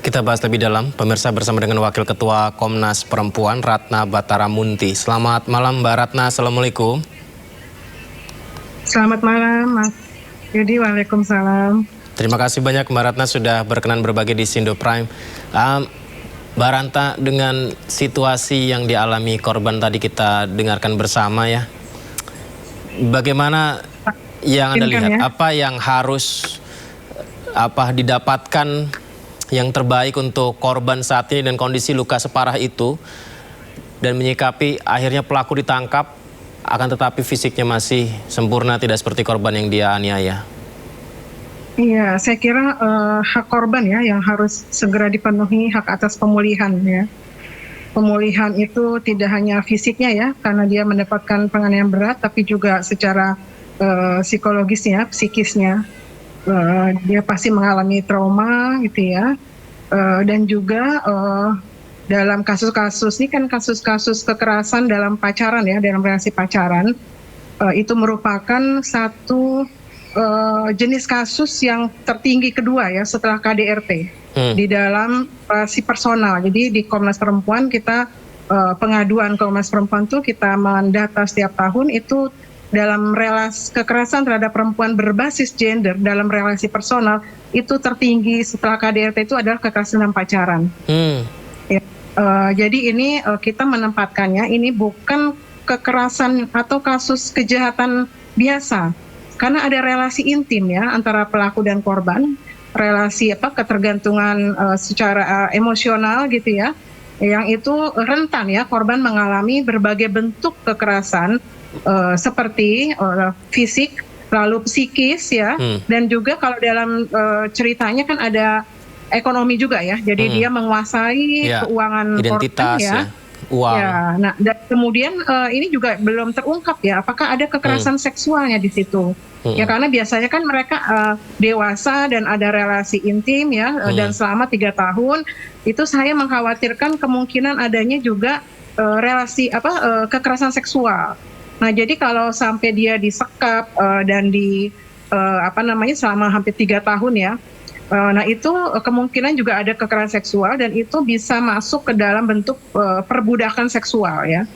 Kita bahas lebih dalam, pemirsa, bersama dengan Wakil Ketua Komnas Perempuan Ratna Bataramunti. Selamat malam Mbak Ratna, Assalamualaikum. Selamat malam Mas Yudi, waalaikumsalam. Terima kasih banyak Mbak Ratna sudah berkenan berbagi di Sindo Prime. Mbak Ratna, dengan situasi yang dialami korban tadi kita dengarkan bersama ya, bagaimana yang Anda lihat, apa yang harus didapatkan yang terbaik untuk korban saat ini dan kondisi luka separah itu, dan menyikapi akhirnya pelaku ditangkap akan tetapi fisiknya masih sempurna, tidak seperti korban yang dia aniaya? Iya, saya kira hak korban ya yang harus segera dipenuhi, hak atas pemulihan ya. Pemulihan itu tidak hanya fisiknya ya, karena dia mendapatkan penganiayaan berat, tapi juga secara psikologisnya, psikisnya. Dia pasti mengalami trauma gitu ya, dan juga dalam kasus-kasus ini kan kasus-kasus kekerasan dalam pacaran ya, dalam relasi pacaran, itu merupakan satu jenis kasus yang tertinggi kedua ya setelah KDRT di dalam relasi personal. Jadi di Komnas Perempuan kita pengaduan Komnas Perempuan itu kita mendata setiap tahun itu dalam relasi kekerasan terhadap perempuan berbasis gender dalam relasi personal itu tertinggi setelah KDRT itu adalah kekerasan dalam pacaran. Ya, jadi ini kita menempatkannya ini bukan kekerasan atau kasus kejahatan biasa, karena ada relasi intim ya antara pelaku dan korban, relasi ketergantungan secara emosional gitu ya, yang itu rentan ya korban mengalami berbagai bentuk kekerasan. Seperti fisik, lalu psikis ya, dan juga kalau dalam ceritanya kan ada ekonomi juga ya, jadi dia menguasai keuangan identitas korban ya, uang. Ya, nah dan kemudian ini juga belum terungkap ya, apakah ada kekerasan seksualnya di situ? Ya karena biasanya kan mereka dewasa dan ada relasi intim ya, dan selama 3 tahun itu saya mengkhawatirkan kemungkinan adanya juga relasi kekerasan seksual. Nah, jadi kalau sampai dia disekap dan selama hampir 3 tahun ya, nah itu kemungkinan juga ada kekerasan seksual dan itu bisa masuk ke dalam bentuk perbudakan seksual ya,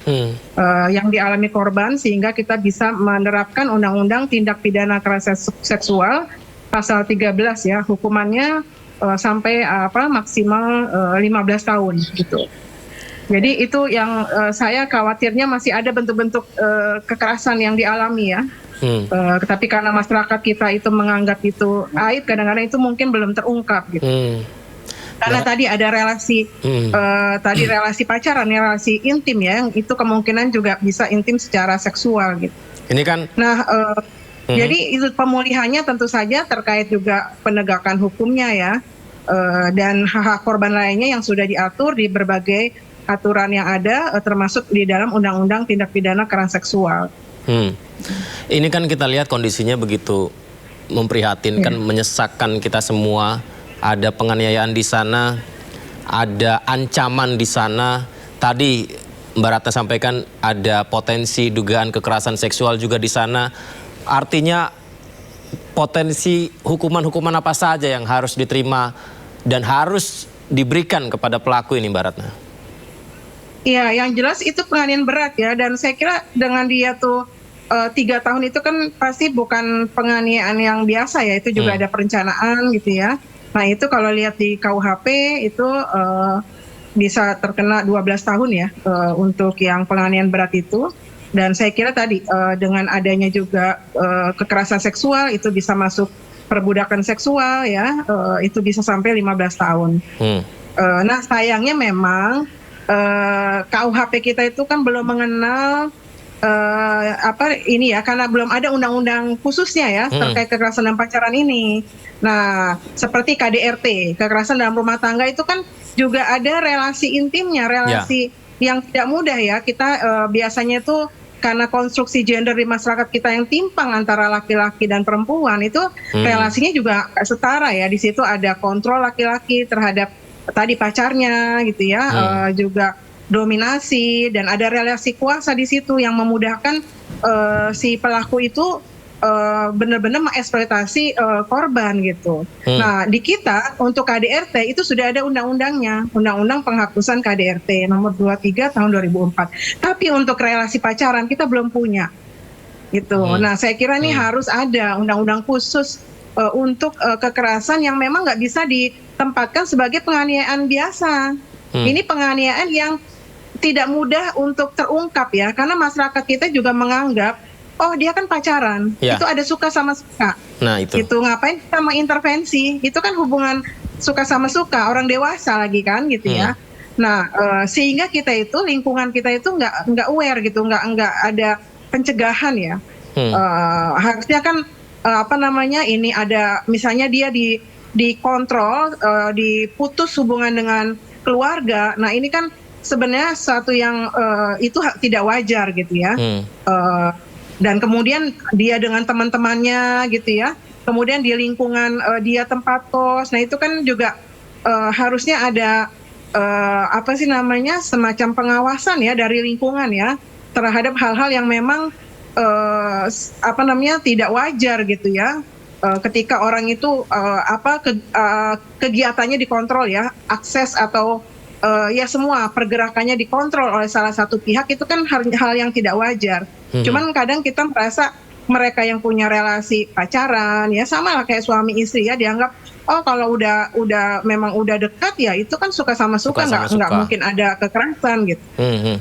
yang dialami korban, sehingga kita bisa menerapkan Undang-Undang Tindak Pidana Kekerasan Seksual pasal 13 ya, hukumannya sampai maksimal 15 tahun gitu. Jadi itu yang saya khawatirnya masih ada bentuk-bentuk kekerasan yang dialami ya. Tapi karena masyarakat kita itu menganggap itu aib, kadang-kadang itu mungkin belum terungkap gitu. Karena tadi ada relasi, tadi relasi pacaran, relasi intim ya, yang itu kemungkinan juga bisa intim secara seksual gitu. Ini kan. Nah, jadi itu pemulihannya tentu saja terkait juga penegakan hukumnya ya, dan hak-hak korban lainnya yang sudah diatur di berbagai aturan yang ada, termasuk di dalam Undang-Undang Tindak Pidana Kekerasan Seksual. Ini kan kita lihat kondisinya begitu memprihatinkan, menyesakkan kita semua. Ada penganiayaan di sana, ada ancaman di sana. Tadi Mbak Ratna sampaikan ada potensi dugaan kekerasan seksual juga di sana. Artinya potensi hukuman-hukuman apa saja yang harus diterima dan harus diberikan kepada pelaku ini, Mbak Ratna? Iya, yang jelas itu penganiayaan berat ya, dan saya kira dengan dia tuh 3 tahun itu kan pasti bukan penganiayaan yang biasa ya, itu juga ada perencanaan gitu ya. Nah itu kalau lihat di KUHP itu bisa terkena 12 tahun ya untuk yang penganiayaan berat itu. Dan saya kira tadi dengan adanya juga kekerasan seksual itu bisa masuk perbudakan seksual ya, itu bisa sampai 15 tahun. Nah sayangnya memang KUHP kita itu kan belum mengenal ini ya, karena belum ada undang-undang khususnya ya terkait kekerasan dalam pacaran ini. Nah, seperti KDRT, kekerasan dalam rumah tangga itu kan juga ada relasi intimnya, relasi yang tidak mudah ya. Kita biasanya itu karena konstruksi gender di masyarakat kita yang timpang antara laki-laki dan perempuan, itu relasinya juga setara ya. Di situ ada kontrol laki-laki terhadap tadi pacarnya gitu ya, juga dominasi, dan ada relasi kuasa di situ yang memudahkan si pelaku itu benar-benar mengeksploitasi korban gitu. Nah, di kita untuk KDRT itu sudah ada undang-undangnya, Undang-Undang Penghapusan KDRT nomor 23 tahun 2004. Tapi untuk relasi pacaran kita belum punya. Gitu. Nah, saya kira ini harus ada undang-undang khusus untuk kekerasan yang memang nggak bisa ditempatkan sebagai penganiayaan biasa. Ini penganiayaan yang tidak mudah untuk terungkap ya, karena masyarakat kita juga menganggap, oh dia kan pacaran, itu ada suka sama suka. Nah itu. Gitu, ngapain kita mengintervensi? Itu kan hubungan suka sama suka, orang dewasa lagi kan gitu ya. Nah, sehingga kita itu, lingkungan kita itu nggak aware gitu, nggak ada pencegahan ya. Harusnya kan ini ada misalnya dia dikontrol, diputus hubungan dengan keluarga. Nah ini kan sebenarnya sesuatu yang itu tidak wajar gitu ya. Dan kemudian dia dengan teman-temannya gitu ya. Kemudian di lingkungan dia tempat kos. Nah itu kan juga harusnya ada semacam pengawasan ya dari lingkungan ya terhadap hal-hal yang memang tidak wajar gitu ya. Ketika orang itu kegiatannya dikontrol ya, akses atau ya semua pergerakannya dikontrol oleh salah satu pihak, itu kan hal yang tidak wajar. Cuman kadang kita merasa mereka yang punya relasi pacaran ya sama lah kayak suami istri ya, dianggap oh kalau memang udah dekat ya itu kan suka sama suka, nggak mungkin ada kekerasan gitu.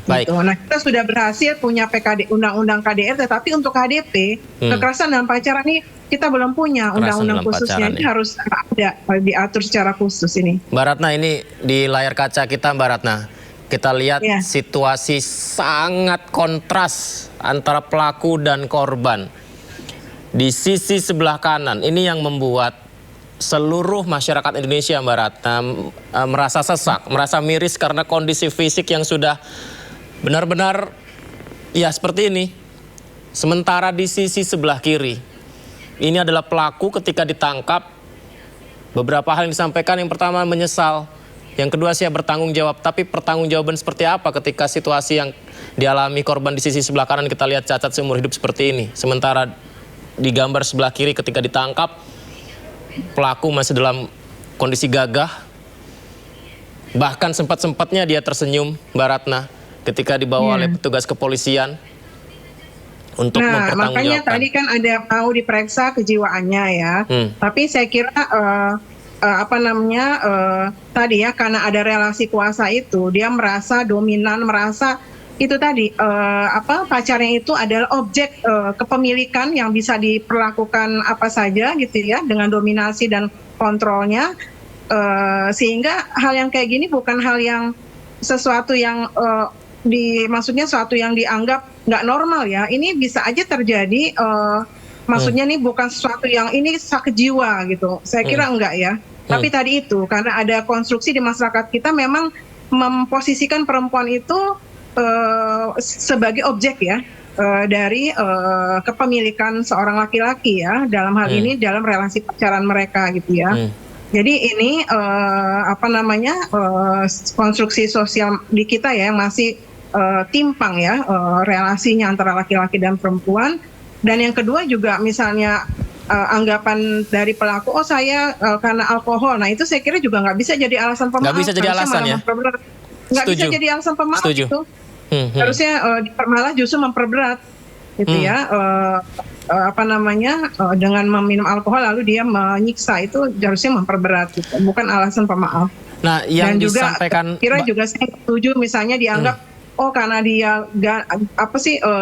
Baik. Gitu. Nah kita sudah berhasil punya PKD, undang-undang KDRT, tapi untuk KDP kekerasan dalam pacaran ini kita belum punya undang-undang khususnya. Ini harus ada diatur secara khusus ini. Mbak Ratna, ini di layar kaca kita Mbak Ratna, kita lihat situasi sangat kontras antara pelaku dan korban. Di sisi sebelah kanan ini yang membuat seluruh masyarakat Indonesia Mbak Ratna merasa sesak, merasa miris karena kondisi fisik yang sudah benar-benar ya seperti ini. Sementara di sisi sebelah kiri ini adalah pelaku ketika ditangkap, beberapa hal yang disampaikan. Yang pertama menyesal, yang kedua siap bertanggung jawab. Tapi pertanggungjawaban seperti apa ketika situasi yang dialami korban di sisi sebelah kanan kita lihat cacat seumur hidup seperti ini. Sementara di gambar sebelah kiri ketika ditangkap, pelaku masih dalam kondisi gagah. Bahkan sempat-sempatnya dia tersenyum Mbak Ratna ketika dibawa oleh petugas kepolisian untuk mempertanggungjawabkan. Makanya tadi kan ada mau diperiksa kejiwaannya ya. Tapi saya kira tadi ya karena ada relasi kuasa itu dia merasa dominan, merasa itu tadi pacarnya itu adalah objek kepemilikan yang bisa diperlakukan apa saja gitu ya dengan dominasi dan kontrolnya, sehingga hal yang kayak gini bukan hal yang sesuatu yang maksudnya sesuatu yang dianggap nggak normal ya. Ini bisa aja terjadi, maksudnya nih bukan sesuatu yang ini sakit jiwa gitu. Saya kira enggak ya. Tapi tadi itu karena ada konstruksi di masyarakat kita memang memposisikan perempuan itu sebagai objek ya dari kepemilikan seorang laki-laki ya, dalam hal ini dalam relasi pacaran mereka gitu ya. Jadi ini konstruksi sosial di kita ya yang masih timpang ya relasinya antara laki-laki dan perempuan. Dan yang kedua juga misalnya anggapan dari pelaku, oh saya karena alkohol. Nah itu saya kira juga nggak bisa jadi alasan pemaaf. Nggak bisa jadi alasan ya? Nggak bisa jadi alasan pemaaf itu. Harusnya malah justru memperberat gitu ya. Dengan meminum alkohol lalu dia menyiksa, itu harusnya memperberat gitu. Bukan alasan pemaaf. Nah yang dan juga disampaikan kira juga saya setuju misalnya dianggap oh karena dia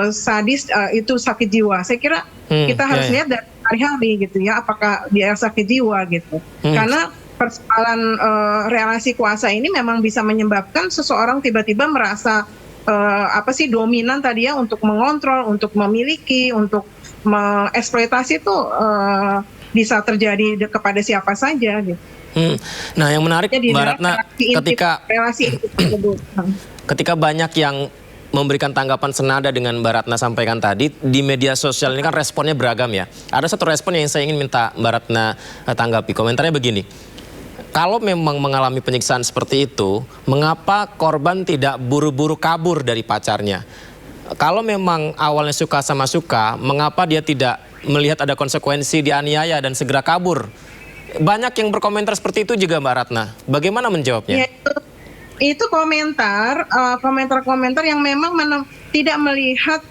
sadis itu sakit jiwa. Saya kira kita harus lihat dari hari-hari gitu ya, apakah dia sakit jiwa gitu. Karena persoalan relasi kuasa ini memang bisa menyebabkan seseorang tiba-tiba merasa dominan tadi ya, untuk mengontrol, untuk memiliki, untuk mengeksploitasi itu bisa terjadi kepada siapa saja gitu. Nah yang menarik Mbak Ratna, ketika banyak yang memberikan tanggapan senada dengan Mbak Ratna sampaikan tadi, di media sosial ini kan responnya beragam ya. Ada satu respon yang saya ingin minta Mbak Ratna tanggapi. Komentarnya begini, kalau memang mengalami penyiksaan seperti itu, mengapa korban tidak buru-buru kabur dari pacarnya? Kalau memang awalnya suka sama suka, mengapa dia tidak melihat ada konsekuensi dianiaya dan segera kabur. Banyak yang berkomentar seperti itu juga Mbak Ratna. Bagaimana menjawabnya? Ya, itu komentar-komentar yang memang tidak melihat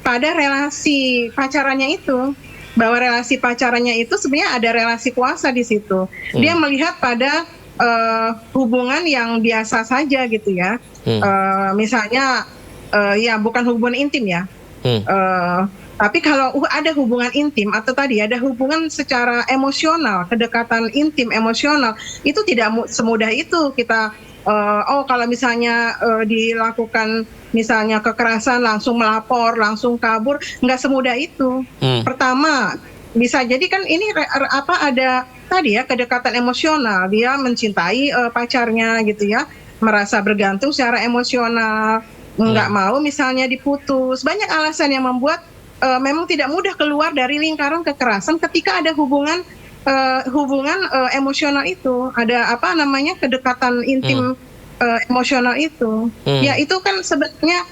pada relasi pacarannya itu. Bahwa relasi pacarannya itu sebenarnya ada relasi kuasa di situ. Dia melihat pada hubungan yang biasa saja gitu ya. Misalnya ya bukan hubungan intim ya. Tapi kalau ada hubungan intim atau tadi ada hubungan secara emosional, kedekatan intim emosional, itu tidak semudah itu kita kalau misalnya dilakukan misalnya kekerasan langsung melapor, langsung kabur, nggak semudah itu. Pertama, bisa jadi kan ini ada tadi ya kedekatan emosional, dia mencintai pacarnya gitu ya, merasa bergantung secara emosional, nggak mau misalnya diputus, banyak alasan yang membuat memang tidak mudah keluar dari lingkaran kekerasan ketika ada hubungan emosional itu, ada kedekatan intim emosional itu. Ya itu kan sebenarnya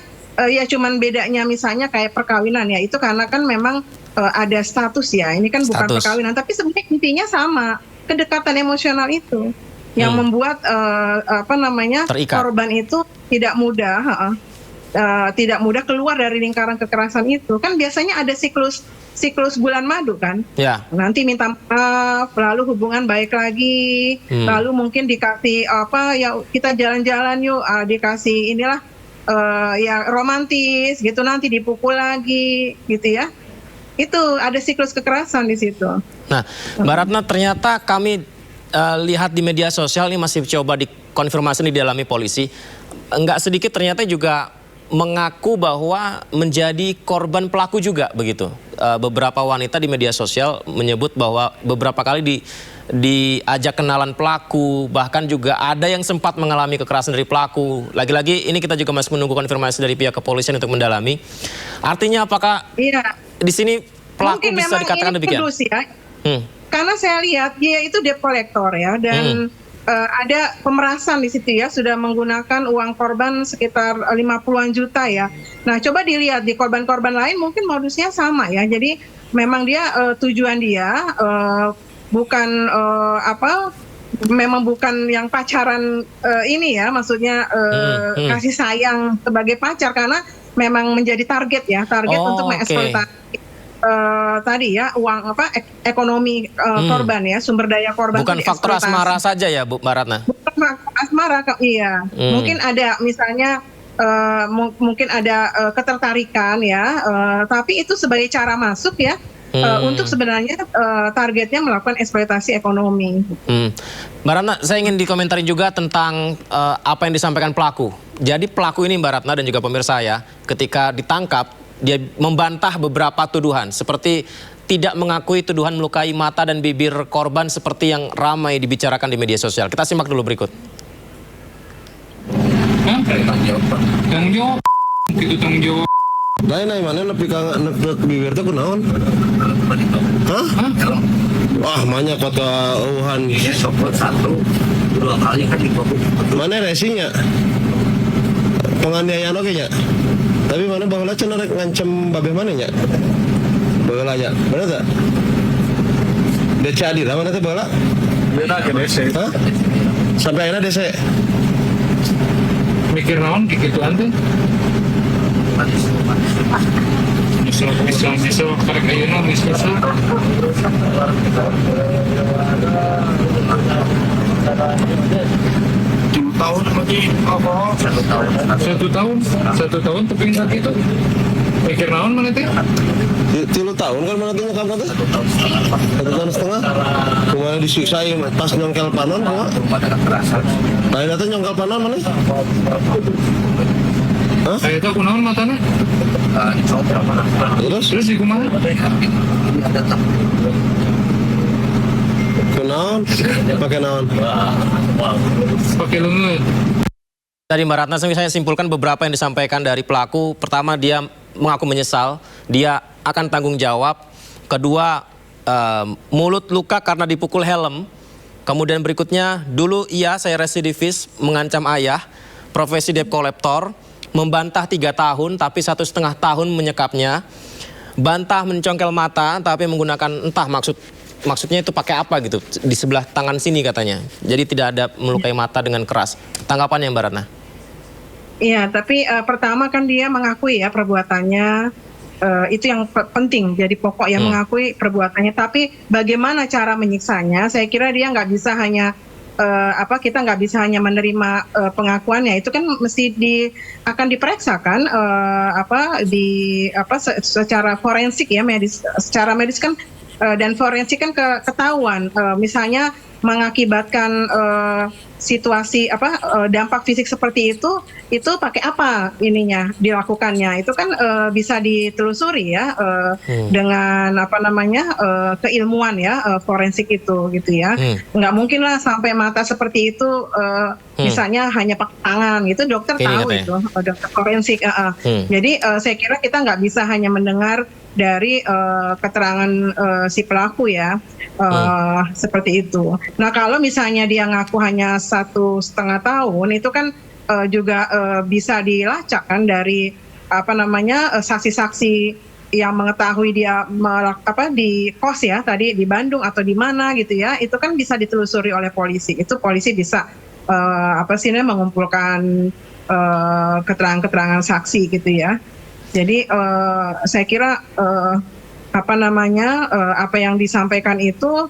ya cuman bedanya misalnya kayak perkawinan ya, itu karena kan memang ada status ya, ini kan bukan perkawinan, tapi sebenarnya intinya sama, kedekatan emosional itu yang membuat korban itu tidak mudah keluar dari lingkaran kekerasan itu. Kan biasanya ada siklus bulan madu kan, nanti minta maaf, lalu hubungan baik lagi, lalu mungkin dikasih ya kita jalan-jalan yuk, dikasih inilah ya romantis gitu, nanti dipukul lagi gitu ya. Itu ada siklus kekerasan di situ. Nah, Mbak Ratna, ternyata kami lihat di media sosial ini masih coba dikonfirmasi didalami polisi. Enggak sedikit ternyata juga mengaku bahwa menjadi korban pelaku juga begitu. Beberapa wanita di media sosial menyebut bahwa beberapa kali diajak kenalan pelaku, bahkan juga ada yang sempat mengalami kekerasan dari pelaku. Lagi-lagi ini kita juga masih menunggu konfirmasi dari pihak kepolisian untuk mendalami. Artinya apakah di sini pelaku bisa dikatakan demikian? Ya. Karena saya lihat dia itu debt collector ya, dan ada pemerasan di situ ya, sudah menggunakan uang korban sekitar 50-an juta ya. Nah, coba dilihat di korban-korban lain mungkin modusnya sama ya. Jadi memang dia tujuan dia memang bukan yang pacaran ini ya, maksudnya kasih sayang sebagai pacar, karena memang menjadi target untuk mengeksploitasi tadi ya uang ekonomi korban ya, sumber daya korban. Bukan faktor asmara saja ya Bu Mbak Ratna? Bukan faktor asmara, iya. Mungkin ada misalnya mungkin ada ketertarikan ya, tapi itu sebagai cara masuk ya, untuk sebenarnya targetnya melakukan eksploitasi ekonomi. Mbak Ratna, saya ingin dikomentari juga tentang apa yang disampaikan pelaku. Jadi pelaku ini Mbak Ratna dan juga pemirsa ya, ketika ditangkap dia membantah beberapa tuduhan, seperti tidak mengakui tuduhan melukai mata dan bibir korban seperti yang ramai dibicarakan di media sosial. Kita simak dulu berikut. Tanggung jawab, itu tanggung jawab. Lain mana nepi bibir teh kunaon? Hah? Wah, banyak kota Wuhan. Iya, copot 1, 2 kali kan dipukul. Mana resinya? Penganiayaan oke nya. Tapi mana baheula cenah rek ngancem babeh mana nya? Baheula nya. Bener tak? DC Adira mana teh baheula? Beda ke DC. Hah? Sampai akhirnya DC. Mikir naon gituan teh. Misal karek ayeuna misal. 10 tahun lagi apa? 1 tahun tapi enggak gitu. Mikir naon mana teh? 3 tahun kan mana teh nyokap teh? 1 tahun setengah. Kemana disiksa pas nyongkel panon kumaha? Lain teh nyongkel panon mana? Hah? Saya tahu kunaon matana. Terus di kumaha? Kunaon? Pakai naon? Pakai leungeut. Dari Mbak Ratna saya simpulkan beberapa yang disampaikan dari pelaku. Pertama, dia mengaku menyesal, dia akan tanggung jawab. Kedua, mulut luka karena dipukul helm. Kemudian berikutnya, dulu saya residivis mengancam ayah, profesi debt collector, membantah 3 tahun tapi 1,5 tahun menyekapnya. bantah mencongkel mata tapi menggunakan entah maksudnya itu pakai apa gitu di sebelah tangan sini katanya. Jadi tidak ada melukai mata dengan keras. Tanggapannya Mbak Ratna? Iya, tapi pertama kan dia mengakui ya perbuatannya. Itu yang penting, jadi pokok yang mengakui perbuatannya. Tapi bagaimana cara menyiksanya? Saya kira dia nggak bisa hanya kita nggak bisa hanya menerima pengakuannya. Itu kan mesti akan diperiksakan secara forensik ya, secara medis kan dan forensik kan ketahuan misalnya mengakibatkan situasi dampak fisik seperti itu pakai apa ininya dilakukannya, itu kan bisa ditelusuri ya dengan keilmuan ya forensik itu gitu ya. Nggak mungkin lah sampai mata seperti itu misalnya hanya pakai tangan gitu, dokter tahu itu dokter forensik. Jadi saya kira kita nggak bisa hanya mendengar dari keterangan si pelaku ya, seperti itu. Nah kalau misalnya dia ngaku hanya 1,5 tahun, itu kan juga bisa dilacak kan dari saksi-saksi yang mengetahui dia di kos ya tadi di Bandung atau di mana gitu ya, itu kan bisa ditelusuri oleh polisi. Itu polisi bisa mengumpulkan keterangan-keterangan saksi gitu ya. Jadi saya kira apa yang disampaikan itu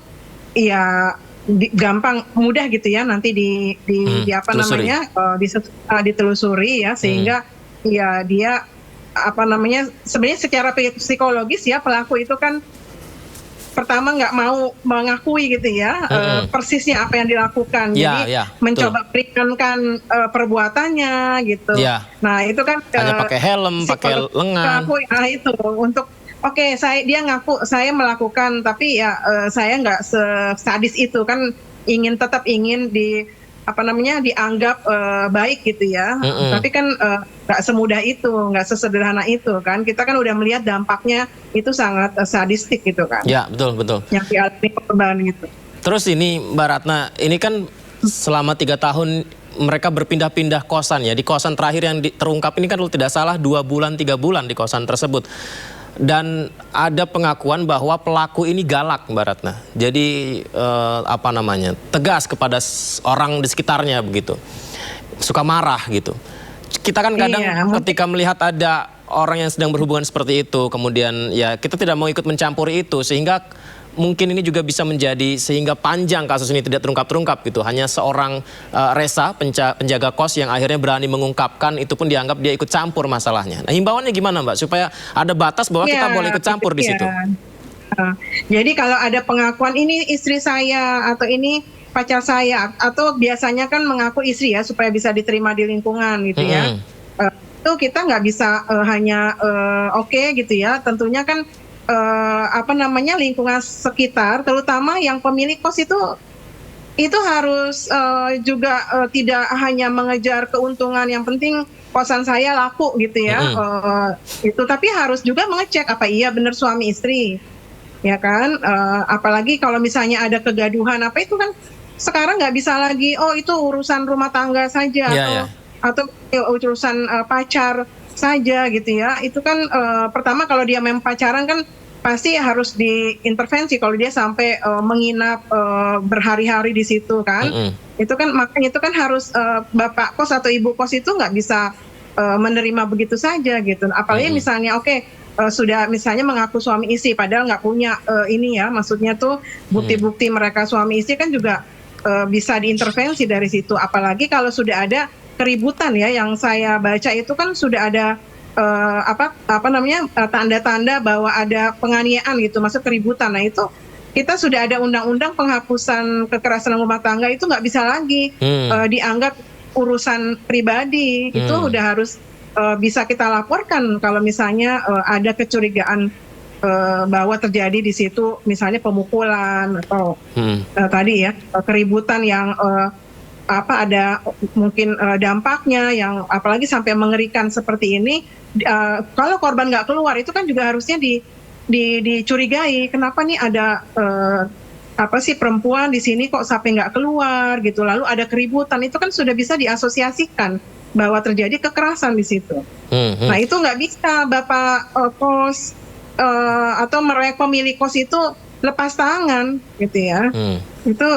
ya gampang mudah gitu ya nanti ditelusuri ya, sehingga ya dia sebenarnya secara psikologis ya pelaku itu kan pertama nggak mau mengakui gitu ya persisnya apa yang dilakukan, jadi mencoba meringankan perbuatannya gitu. Nah itu kan hanya pakai helm, pakai lengan. Nah itu untuk dia ngaku saya melakukan, tapi ya saya nggak sadis itu kan, tetap ingin dianggap baik gitu ya. Tapi kan nggak semudah itu, nggak sesederhana itu kan. Kita kan udah melihat dampaknya itu sangat sadistik gitu kan. Ya betul. Yang dialami korban gitu. Terus ini Mbak Ratna, ini kan selama 3 tahun mereka berpindah-pindah kosan ya. Di kosan terakhir yang terungkap ini kan kalau tidak salah 2 bulan 3 bulan di kosan tersebut. Dan ada pengakuan bahwa pelaku ini galak Mbak Ratna. Jadi tegas kepada orang di sekitarnya begitu. Suka marah gitu. Kita kan kadang ketika melihat ada orang yang sedang berhubungan seperti itu, kemudian ya kita tidak mau ikut mencampuri itu, sehingga mungkin ini juga bisa menjadi sehingga panjang kasus ini tidak terungkap-terungkap gitu. Hanya seorang Resa, penjaga kos yang akhirnya berani mengungkapkan, itu pun dianggap dia ikut campur masalahnya. Nah himbauannya gimana Mbak? Supaya ada batas bahwa kita boleh ikut campur di situ. Jadi kalau ada pengakuan ini istri saya atau ini pacar saya, atau biasanya kan mengaku istri ya supaya bisa diterima di lingkungan gitu ya. Itu kita nggak bisa hanya gitu ya. Tentunya kan lingkungan sekitar, terutama yang pemilik kos itu harus juga tidak hanya mengejar keuntungan, yang penting kosan saya laku gitu ya. Tapi harus juga mengecek apa iya benar suami istri ya kan. Apalagi kalau misalnya ada kegaduhan itu kan sekarang nggak bisa lagi itu urusan rumah tangga saja atau urusan pacar saja gitu ya. Itu kan pertama kalau dia memang pacaran kan pasti harus diintervensi kalau dia sampai menginap berhari-hari di situ kan. Itu kan makanya itu kan harus bapak kos atau ibu kos itu nggak bisa menerima begitu saja gitu. Apalagi misalnya sudah misalnya mengaku suami istri padahal nggak punya maksudnya tuh bukti-bukti mereka suami istri kan juga bisa diintervensi dari situ. Apalagi kalau sudah ada keributan ya, yang saya baca itu kan sudah ada tanda-tanda bahwa ada penganiayaan gitu, maksud keributan. Nah itu kita sudah ada undang-undang penghapusan kekerasan rumah tangga, itu nggak bisa lagi dianggap urusan pribadi. Itu udah harus bisa kita laporkan kalau misalnya ada kecurigaan bahwa terjadi di situ misalnya pemukulan atau tadi ya keributan yang ada mungkin dampaknya yang apalagi sampai mengerikan seperti ini. Kalau korban nggak keluar itu kan juga harusnya dicurigai, kenapa nih ada perempuan di sini kok sampai nggak keluar gitu, lalu ada keributan, itu kan sudah bisa diasosiasikan bahwa terjadi kekerasan di situ. Nah itu nggak bisa bapak kos atau merek pemilik kos itu lepas tangan gitu ya. Itu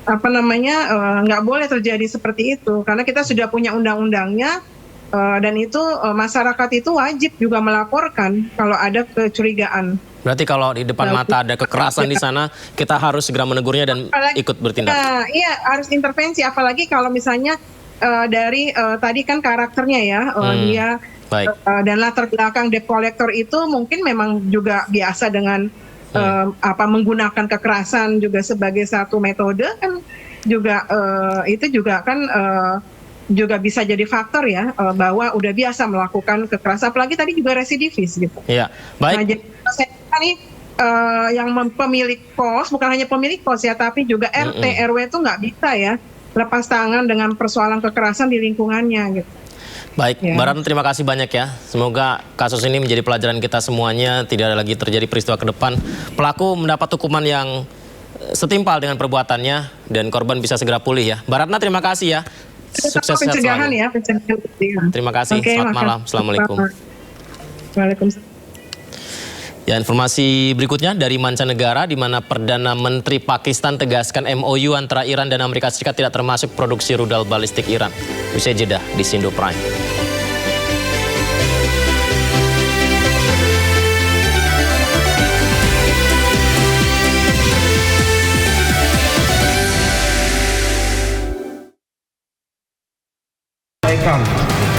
nggak boleh terjadi seperti itu karena kita sudah punya undang-undangnya. Dan itu masyarakat itu wajib juga melaporkan kalau ada kecurigaan. Berarti kalau di depan mata ada kekerasan di sana, kita harus segera menegurnya dan ikut bertindak. Iya, harus intervensi. Apalagi kalau misalnya dari tadi kan karakternya ya, dia dan latar belakang debt collector itu mungkin memang juga biasa dengan menggunakan kekerasan juga sebagai satu metode kan juga itu juga kan juga bisa jadi faktor ya bahwa udah biasa melakukan kekerasan, apalagi tadi juga residivis gitu. Iya, baik. Nah, jadi nih yang pemilik kos bukan hanya pemilik kos ya, tapi juga RT RW itu nggak bisa ya lepas tangan dengan persoalan kekerasan di lingkungannya gitu. Baik, Mbak Ratna terima kasih banyak ya. Semoga kasus ini menjadi pelajaran kita semuanya, tidak ada lagi terjadi peristiwa ke depan. Pelaku mendapat hukuman yang setimpal dengan perbuatannya dan korban bisa segera pulih ya. Mbak Ratna terima kasih ya. Sukses pencegahan selalu. Ya, pencegahan. Terima kasih. Selamat malam. Assalamualaikum. Waalaikumsalam. Ya, informasi berikutnya dari mancanegara di mana Perdana Menteri Pakistan tegaskan MOU antara Iran dan Amerika Serikat tidak termasuk produksi rudal balistik Iran. Usai jeda di Sindo Prime.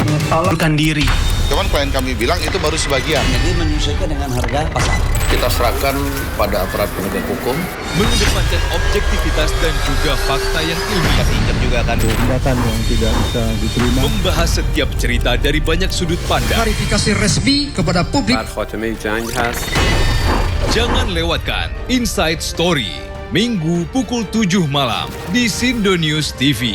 Menyesalkan diri. Cuman klien kami bilang itu baru sebagian. Jadi menyesuaikan dengan harga pasar. Kita serahkan pada aparat penegak hukum. Mengedepankan objektivitas dan juga fakta yang ilmiah. Injak juga akan tindakan yang tidak bisa diterima. Membahas setiap cerita dari banyak sudut pandang. Klarifikasi resmi kepada publik. Jangan lewatkan Inside Story. Minggu pukul 7 malam di Sindo News TV.